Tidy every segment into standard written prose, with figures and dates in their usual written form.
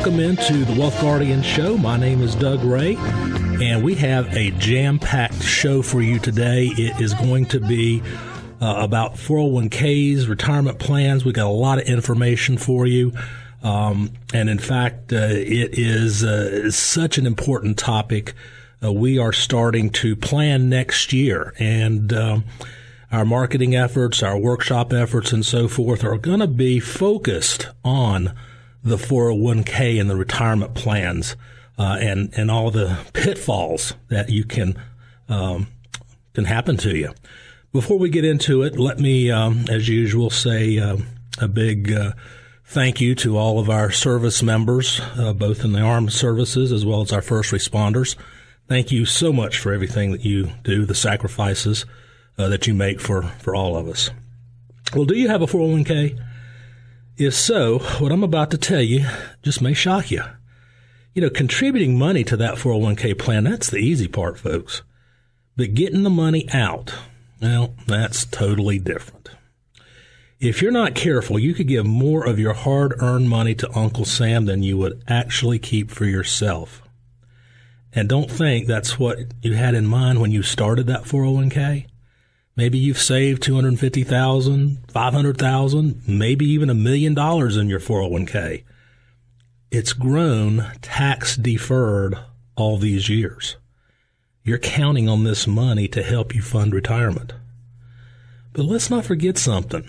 welcome into the Wealth Guardian Show. My name is Doug Ray, and we have a jam-packed show for you today. It is going to be about 401ks, retirement plans. We got a lot of information for you. And in fact, it is such an important topic. We are starting to plan next year, and our marketing efforts, our workshop efforts, and so forth are going to be focused on the 401k and the retirement plans, and all the pitfalls that you can happen to you. Before we get into it, let me, as usual, say a big thank you to all of our service members, both in the armed services as well as our first responders. Thank you so much for everything that you do, the sacrifices that you make for all of us. Well, do you have a 401k? If so, what I'm about to tell you just may shock you. You know, contributing money to that 401k plan, that's the easy part, folks. But getting the money out, well, that's totally different. If you're not careful, you could give more of your hard-earned money to Uncle Sam than you would actually keep for yourself. And don't think that's what you had in mind when you started that 401k. Maybe you've saved $250,000, $500,000, maybe even $1 million in your 401k. It's grown tax deferred all these years. You're counting on this money to help you fund retirement. But let's not forget something.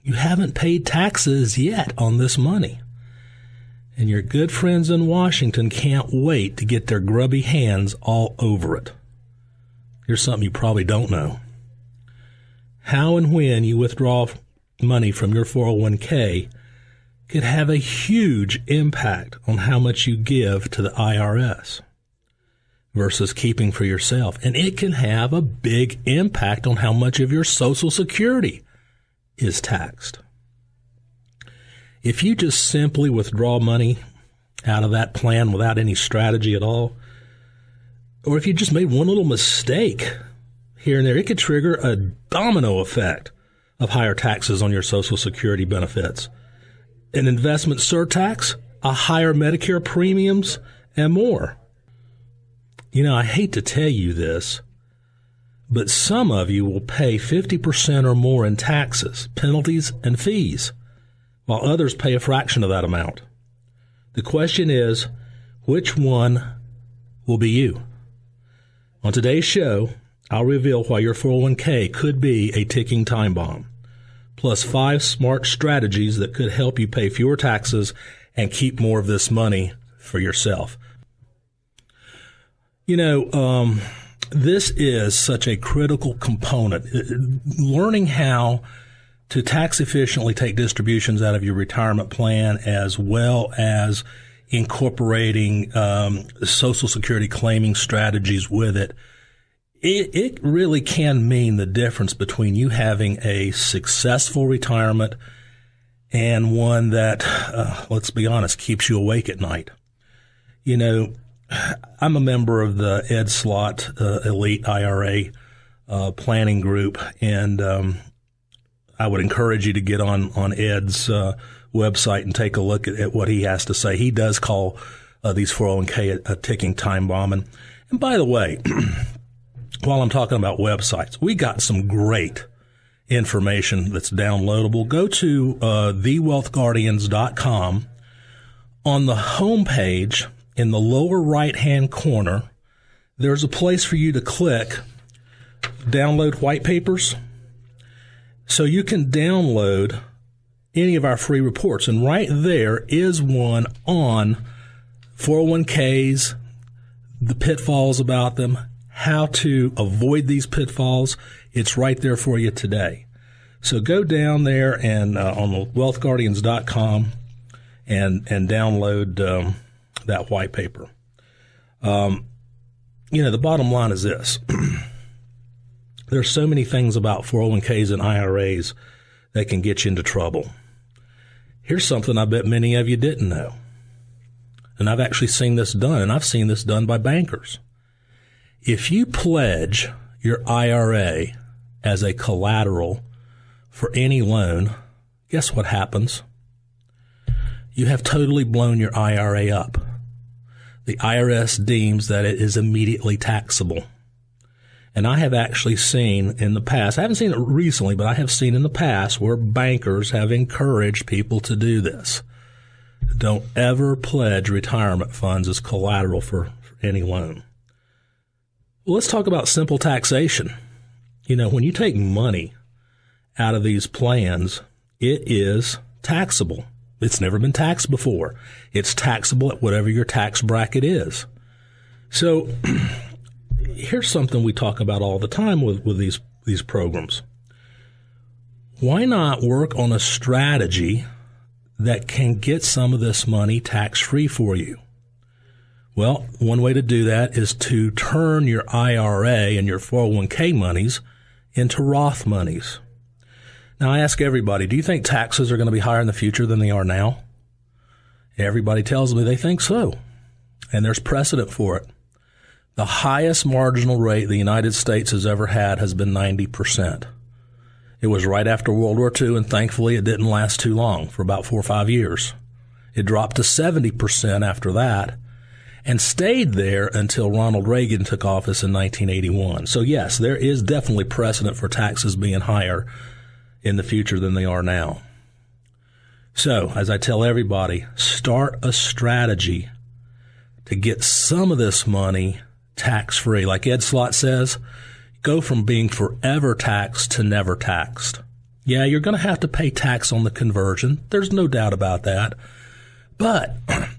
You haven't paid taxes yet on this money. And your good friends in Washington can't wait to get their grubby hands all over it. Here's something you probably don't know. How and when you withdraw money from your 401k could have a huge impact on how much you give to the IRS versus keeping for yourself. And it can have a big impact on how much of your Social Security is taxed. If you just simply withdraw money out of that plan without any strategy at all, or if you just made one little mistake here and there, it could trigger a domino effect of higher taxes on your Social Security benefits, an investment surtax, a higher Medicare premiums, and more. You know, I hate to tell you this, but some of you will pay 50% or more in taxes, penalties, and fees, while others pay a fraction of that amount. The question is, which one will be you? On today's show, I'll reveal why your 401k could be a ticking time bomb, plus 5 smart strategies that could help you pay fewer taxes and keep more of this money for yourself. You know, this is such a critical component. Learning how to tax efficiently take distributions out of your retirement plan, as well as incorporating Social Security claiming strategies with it, it really can mean the difference between you having a successful retirement and one that, let's be honest, keeps you awake at night. You know, I'm a member of the Ed Slott Elite IRA planning group, and I would encourage you to get on Ed's website and take a look at what he has to say. He does call these 401k a ticking time bomb. And by the way, while I'm talking about websites, we got some great information that's downloadable. Go to thewealthguardians.com. On the homepage, in the lower right-hand corner, there's a place for you to click download Whitepapers. So you can download any of our free reports. And right there is one on 401ks, the pitfalls about them, how to avoid these pitfalls. It's right there for you today. So go down there and on wealthguardians.com and download that white paper. You know, the bottom line is this. There's so many things about 401ks and IRAs that can get you into trouble. Here's something I bet many of you didn't know. And I've actually seen this done, and I've seen this done by bankers. If you pledge your IRA as a collateral for any loan, guess what happens? you have totally blown your IRA up. The IRS deems that it is immediately taxable. And I have actually seen in the past, I haven't seen it recently, but I have seen in the past where bankers have encouraged people to do this. Don't ever pledge retirement funds as collateral for any loan. Well, let's talk about simple taxation. When you take money out of these plans, it is taxable. It's never been taxed before. It's taxable at whatever your tax bracket is. So here's something we talk about all the time with these programs. Why not work on a strategy that can get some of this money tax-free for you? Well, one way to do that is to turn your IRA and your 401k monies into Roth monies. Now, I ask everybody, do you think taxes are going to be higher in the future than they are now? Everybody tells me they think so, and there's precedent for it. The highest marginal rate the United States has ever had has been 90%. It was right after World War II, and thankfully it didn't last too long, for about 4 or 5 years. It dropped to 70% after that, and stayed there until Ronald Reagan took office in 1981. So yes, there is definitely precedent for taxes being higher in the future than they are now. So, as I tell everybody, start a strategy to get some of this money tax-free. Like Ed Slott says, go from being forever taxed to never taxed. Yeah, you're going to have to pay tax on the conversion. There's no doubt about that. But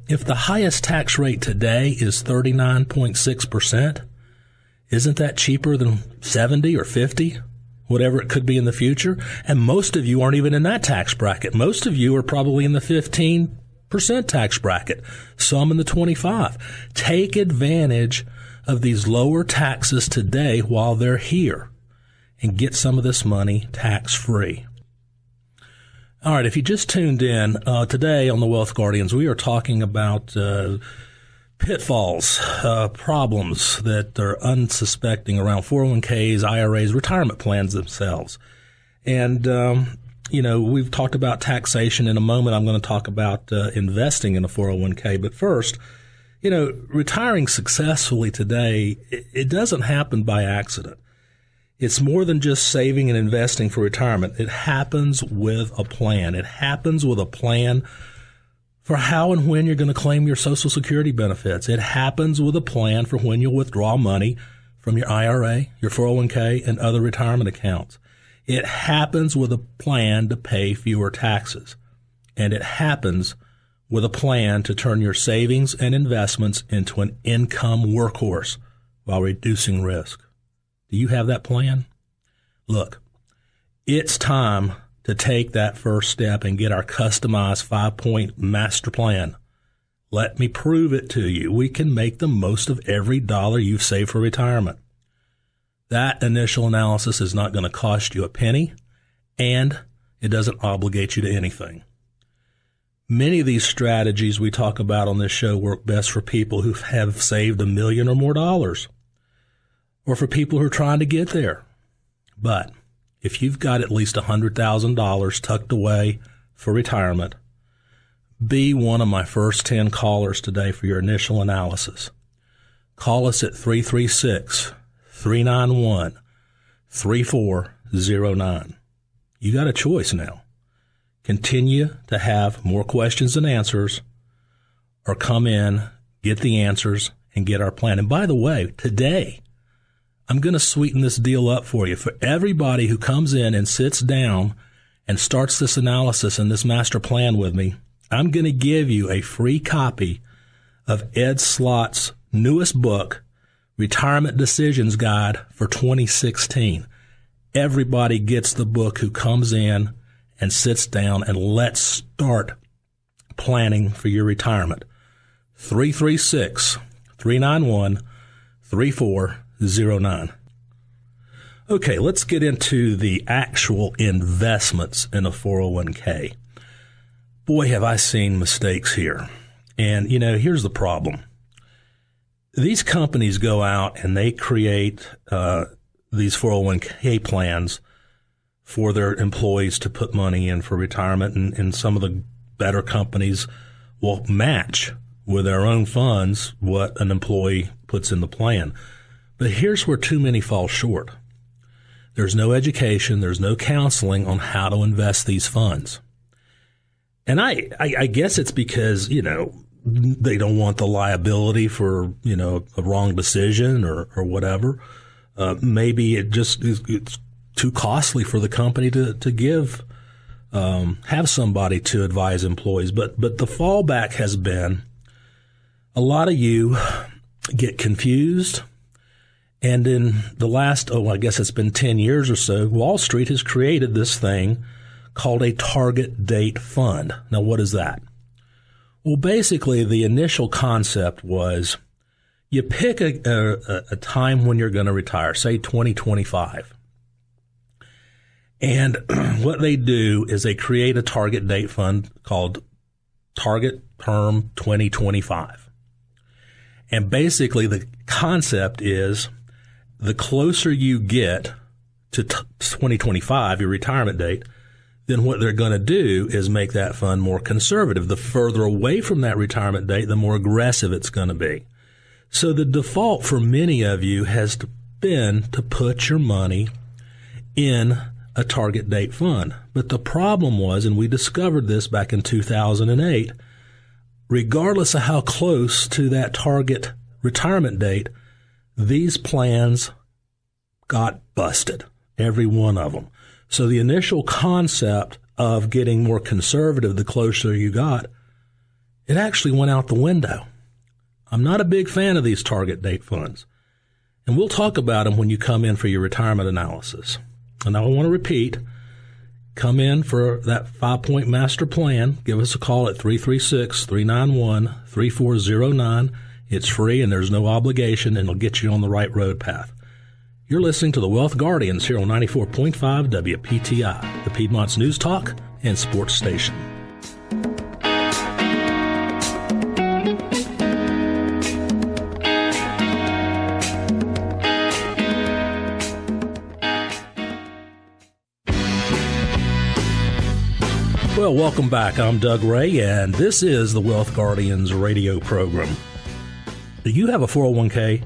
if the highest tax rate today is 39.6%, isn't that cheaper than 70 or 50, whatever it could be in the future? And most of you aren't even in that tax bracket. Most of you are probably in the 15% tax bracket, some in the 25. Take advantage of these lower taxes today while they're here and get some of this money tax-free. All right, if you just tuned in, today on the Wealth Guardians, we are talking about pitfalls, problems that are unsuspecting around 401ks, IRAs, retirement plans themselves. And, we've talked about taxation. In a moment, I'm going to talk about investing in a 401k. But first, retiring successfully today, it doesn't happen by accident. It's more than just saving and investing for retirement. It happens with a plan. It happens with a plan for how and when you're going to claim your Social Security benefits. It happens with a plan for when you'll withdraw money from your IRA, your 401k, and other retirement accounts. It happens with a plan to pay fewer taxes. And it happens with a plan to turn your savings and investments into an income workhorse while reducing risk. Do you have that plan? Look, it's time to take that first step and get our customized 5-point master plan. Let me prove it to you. We can make the most of every dollar you've saved for retirement. That initial analysis is not going to cost you a penny, and it doesn't obligate you to anything. Many of these strategies we talk about on this show work best for people who have saved $1 million or more, or for people who are trying to get there. But if you've got at least $100,000 tucked away for retirement, be one of my first 10 callers today for your initial analysis. Call us at 336-391-3409. You got a choice now. Continue to have more questions than answers, or come in, get the answers, and get our plan. And by the way, today, I'm going to sweeten this deal up for you. For everybody who comes in and sits down and starts this analysis and this master plan with me, I'm going to give you a free copy of Ed Slott's newest book, Retirement Decisions Guide for 2016. Everybody gets the book who comes in and sits down, and let's start planning for your retirement. 336-391-3409. Okay, let's get into the actual investments in a 401k. Boy, have I seen mistakes here. And, here's the problem. These companies go out and they create these 401k plans for their employees to put money in for retirement. And some of the better companies will match with their own funds what an employee puts in the plan. But here's where too many fall short. There's no education, there's no counseling on how to invest these funds. And I guess it's because, they don't want the liability for, a wrong decision or whatever. Maybe it's too costly for the company to give, have somebody to advise employees. But the fallback has been a lot of you get confused. And in the last, I guess it's been 10 years or so, Wall Street has created this thing called a target date fund. Now, what is that? Well, basically, the initial concept was you pick a time when you're going to retire, say 2025. And what they do is they create a target date fund called Target Term 2025. And basically, the concept is the closer you get to 2025, your retirement date, then what they're going to do is make that fund more conservative. The further away from that retirement date, the more aggressive it's going to be. So the default for many of you has been to put your money in a target date fund. But the problem was, and we discovered this back in 2008, regardless of how close to that target retirement date, these plans got busted, every one of them. So the initial concept of getting more conservative the closer you got, it actually went out the window. I'm not a big fan of these target date funds. And we'll talk about them when you come in for your retirement analysis. And I want to repeat, come in for that 5-point master plan. Give us a call at 336-391-3409. It's free and there's no obligation, and it'll get you on the right road path. You're listening to the Wealth Guardians here on 94.5 WPTI, the Piedmont's news talk and sports station. Well, welcome back. I'm Doug Ray, and this is the Wealth Guardians radio program. Do you have a 401k?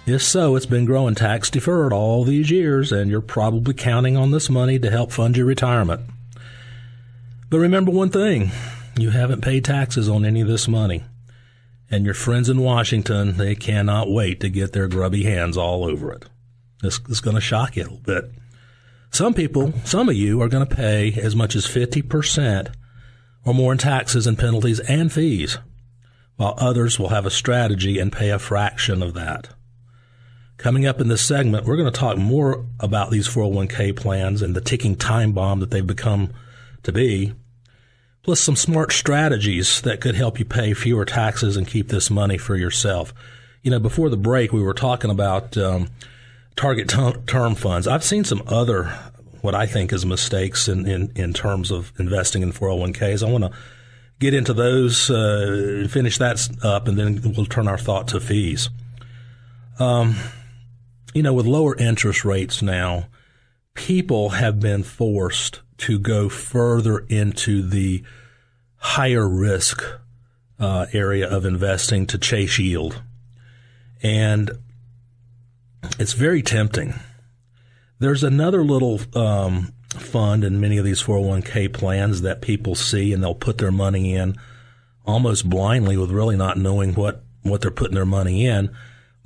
If so, it's been growing tax deferred all these years, and you're probably counting on this money to help fund your retirement. But remember one thing, you haven't paid taxes on any of this money. And your friends in Washington, they cannot wait to get their grubby hands all over it. This is going to shock you a little bit. Some of you are going to pay as much as 50% or more in taxes and penalties and fees, while others will have a strategy and pay a fraction of that. Coming up in this segment, we're going to talk more about these 401k plans and the ticking time bomb that they've become to be, plus some smart strategies that could help you pay fewer taxes and keep this money for yourself. Before the break, we were talking about target term funds. I've seen some other, what I think is mistakes in terms of investing in 401ks. I want to get into those, finish that up, and then we'll turn our thought to fees. With lower interest rates now, people have been forced to go further into the higher risk area of investing to chase yield. And it's very tempting. There's another little fund in many of these 401k plans that people see, and they'll put their money in almost blindly with really not knowing what they're putting their money in.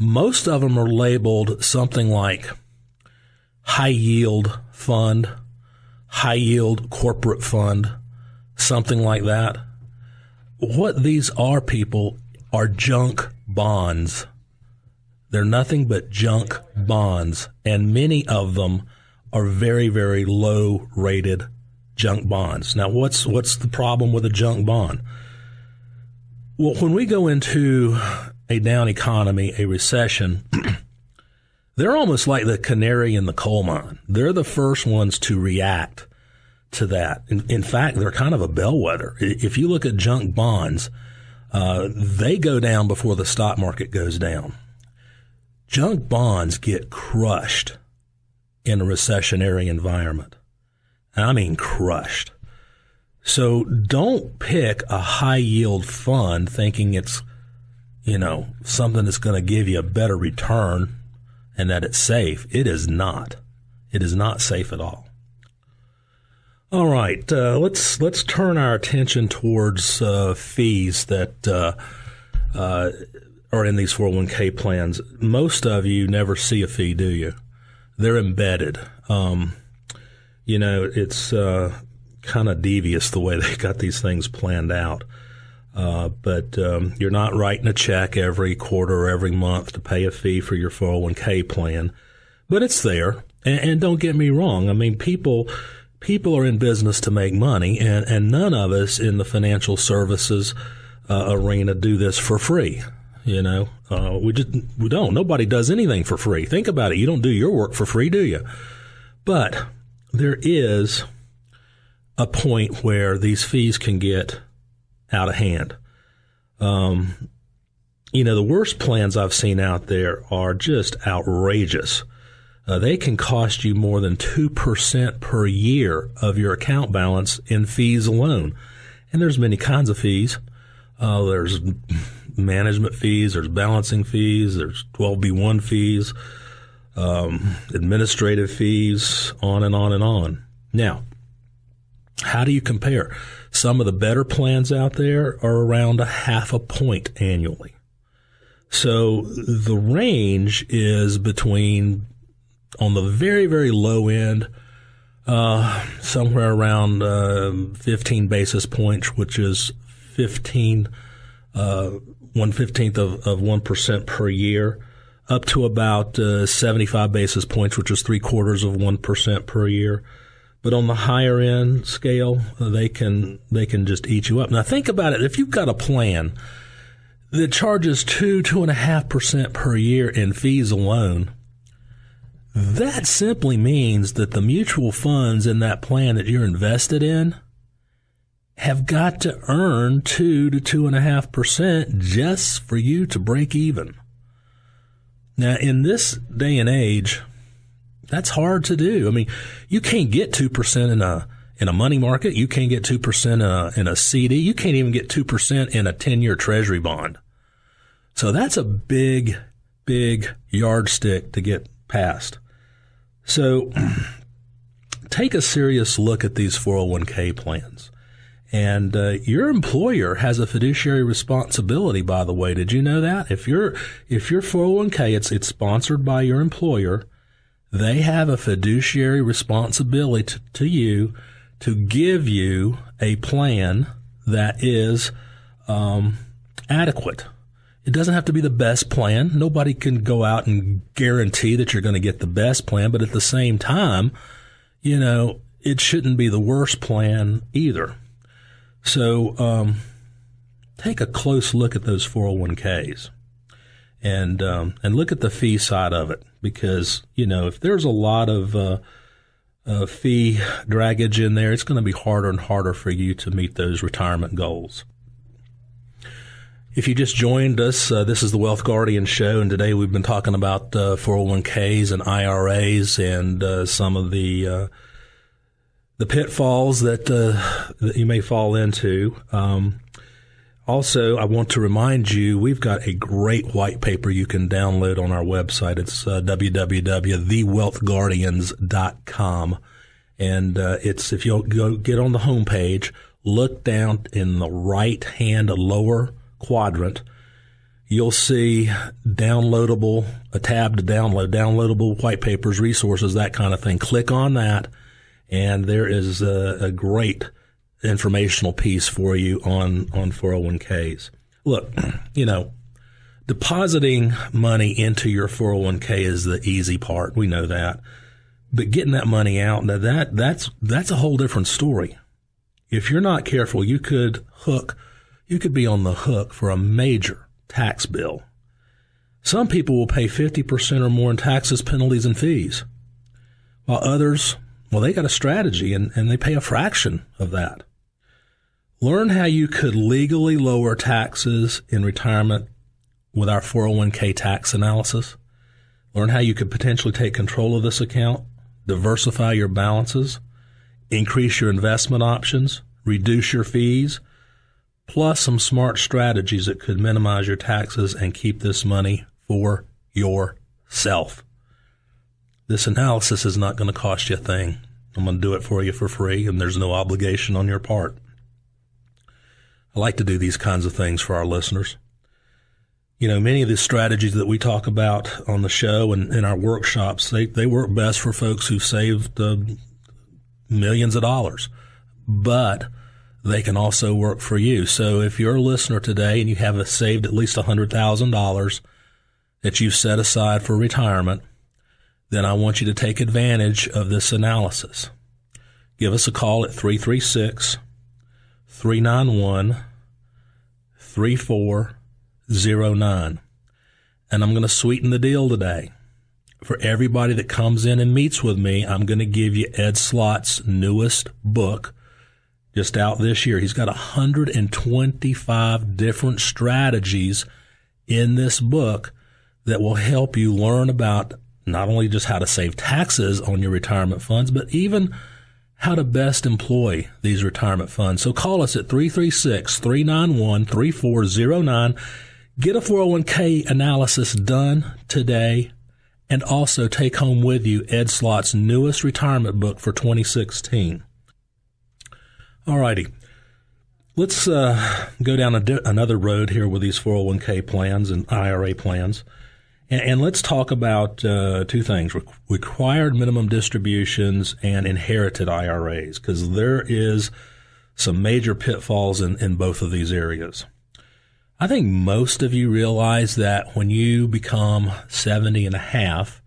Most of them are labeled something like high yield fund, high yield corporate fund, something like that. What these are, people, are junk bonds. They're nothing but junk bonds, and many of them are very, very low rated junk bonds. Now, what's the problem with a junk bond? Well, when we go into a down economy, a recession, they're almost like the canary in the coal mine. They're the first ones to react to that. In fact, they're kind of a bellwether. If you look at junk bonds, they go down before the stock market goes down. Junk bonds get crushed in a recessionary environment. I mean crushed. So don't pick a high yield fund thinking it's, something that's going to give you a better return and that it's safe. It is not. It is not safe at all. All right, let's turn our attention towards fees that are in these 401k plans. Most of you never see a fee, do you? They're embedded. It's kind of devious the way they got these things planned out. But you're not writing a check every quarter or every month to pay a fee for your 401k plan, but it's there. And don't get me wrong. I mean, people are in business to make money, and none of us in the financial services arena do this for free. We don't. Nobody does anything for free. Think about it. You don't do your work for free, do you? But there is a point where these fees can get out of hand. The worst plans I've seen out there are just outrageous. They can cost you more than 2% per year of your account balance in fees alone. And there's many kinds of fees. There's management fees, there's balancing fees, there's 12B1 fees, administrative fees, on and on and on. Now, how do you compare? Some of the better plans out there are around 0.5 point annually. So the range is between, on the very, very low end, somewhere around 15 basis points, which is 1/15 of 1% per year, up to about 75 basis points, which is 3/4 of 1% per year. But on the higher end scale, they can just eat you up. Now think about it. If you've got a plan that charges 2.5% per year in fees alone, that simply means that the mutual funds in that plan that you're invested in have got to earn 2 to 2.5% just for you to break even. Now, in this day and age, that's hard to do. I mean, you can't get 2% in a money market. You can't get 2% in a CD. You can't even get 2% in a 10-year treasury bond. So that's a big, big yardstick to get past. So take a serious look at these 401k plans. And your employer has a fiduciary responsibility, by the way. Did you know that? If your 401k, it's sponsored by your employer, they have a fiduciary responsibility to you to give you a plan that is adequate. It doesn't have to be the best plan. Nobody can go out and guarantee that you're going to get the best plan, but at the same time, it shouldn't be the worst plan either. So take a close look at those 401ks and look at the fee side of it, because if there's a lot of fee draggage in there, it's going to be harder and harder for you to meet those retirement goals. If you just joined us, this is the Wealth Guardian Show, and today we've been talking about 401ks and IRAs and some of the pitfalls that you may fall into. Also, I want to remind you, we've got a great white paper you can download on our website. It's www.thewealthguardians.com. And it's, if you'll go get on the homepage, look down in the right-hand lower quadrant, you'll see downloadable, a tab to downloadable white papers, resources, that kind of thing. Click on that, and there is a great informational piece for you on 401ks. Look, depositing money into your 401k is the easy part. We know that. But getting that money out, that's a whole different story. If you're not careful, you could be on the hook for a major tax bill. Some people will pay 50% or more in taxes, penalties, and fees, while others, they got a strategy and they pay a fraction of that. Learn how you could legally lower taxes in retirement with our 401k tax analysis. Learn how you could potentially take control of this account, diversify your balances, increase your investment options, reduce your fees, plus some smart strategies that could minimize your taxes and keep this money for yourself. This analysis is not going to cost you a thing. I'm going to do it for you for free, and there's no obligation on your part. I like to do these kinds of things for our listeners. You know, many of the strategies that we talk about on the show and in our workshops, they work best for folks who've saved millions of dollars, but they can also work for you. So if you're a listener today and you have saved at least $100,000 that you've set aside for retirement, then I want you to take advantage of this analysis. Give us a call at 336-391-3409. And I'm going to sweeten the deal today. For everybody that comes in and meets with me, I'm going to give you Ed Slott's newest book, just out this year. He's got 125 different strategies in this book that will help you learn about not only just how to save taxes on your retirement funds, but even how to best employ these retirement funds. So call us at 336-391-3409. Get a 401k analysis done today, and also take home with you Ed Slott's newest retirement book for 2016. All righty. Let's go down another road here with these 401k plans and IRA plans. And let's talk about two things, required minimum distributions and inherited IRAs, because there is some major pitfalls in both of these areas. I think most of you realize that when you become 70 and a half,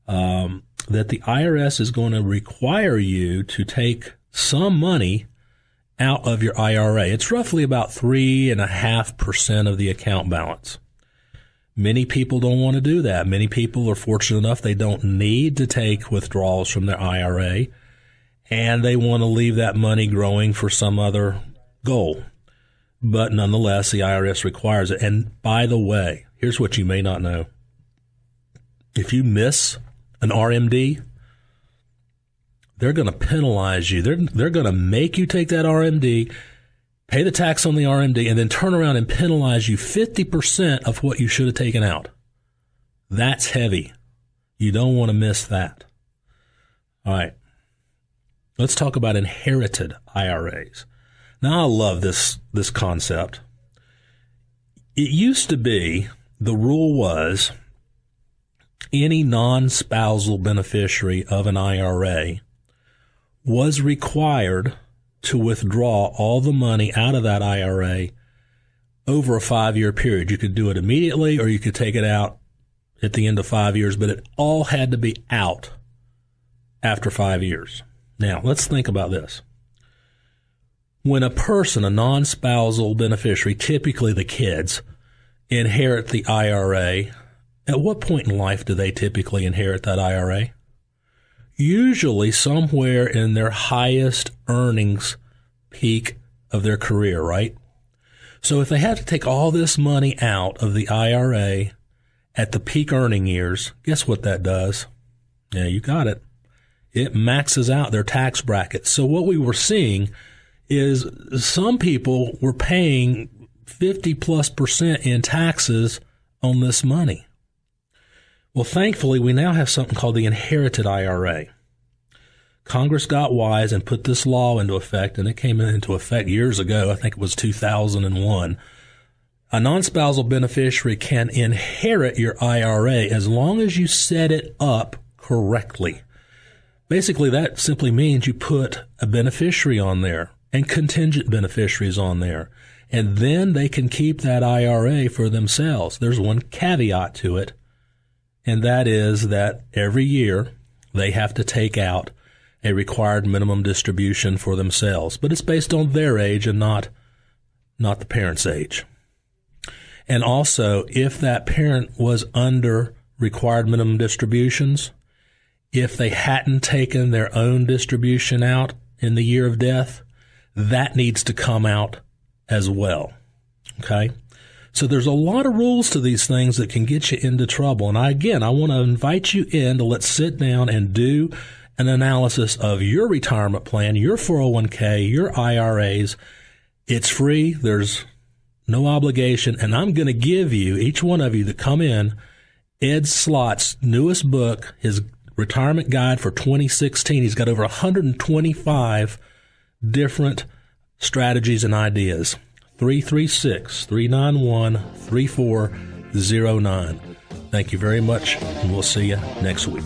that the IRS is going to require you to take some money out of your IRA. It's roughly about 3.5% of the account balance. Many people don't want to do that. Many people are fortunate enough they don't need to take withdrawals from their IRA, and they want to leave that money growing for some other goal. But nonetheless, the IRS requires it. And by the way, here's what you may not know. If you miss an RMD, they're going to penalize you. They're going to make you take that RMD, pay the tax on the RMD, and then turn around and penalize you 50% of what you should have taken out. That's heavy. You don't want to miss that. All right. Let's talk about inherited IRAs. Now, I love this concept. It used to be, the rule was, any non-spousal beneficiary of an IRA was required to withdraw all the money out of that IRA over a 5-year period. You could do it immediately, or you could take it out at the end of 5 years, but it all had to be out after 5 years. Now, let's think about this. When a person, a non-spousal beneficiary, typically the kids, inherit the IRA, at what point in life do they typically inherit that IRA? Usually somewhere in their highest earnings peak of their career, right? So if they have to take all this money out of the IRA at the peak earning years, guess what that does? Yeah, you got it. It maxes out their tax bracket. So what we were seeing is some people were paying 50+% in taxes on this money. Well, thankfully, we now have something called the inherited IRA. Congress got wise and put this law into effect, and it came into effect years ago. I think it was 2001. A non-spousal beneficiary can inherit your IRA as long as you set it up correctly. Basically, that simply means you put a beneficiary on there and contingent beneficiaries on there, and then they can keep that IRA for themselves. There's one caveat to it, and that is that every year they have to take out a required minimum distribution for themselves, but it's based on their age and not the parent's age. And also, if that parent was under required minimum distributions, if they hadn't taken their own distribution out in the year of death, that needs to come out as well. Okay? So there's a lot of rules to these things that can get you into trouble. And I want to invite you in to let's sit down and do an analysis of your retirement plan, your 401k, your IRAs. It's free. There's no obligation. And I'm going to give you, each one of you that come in, Ed Slott's newest book, his retirement guide for 2016. He's got over 125 different strategies and ideas. 336-391-3409. Thank you very much, and we'll see you next week.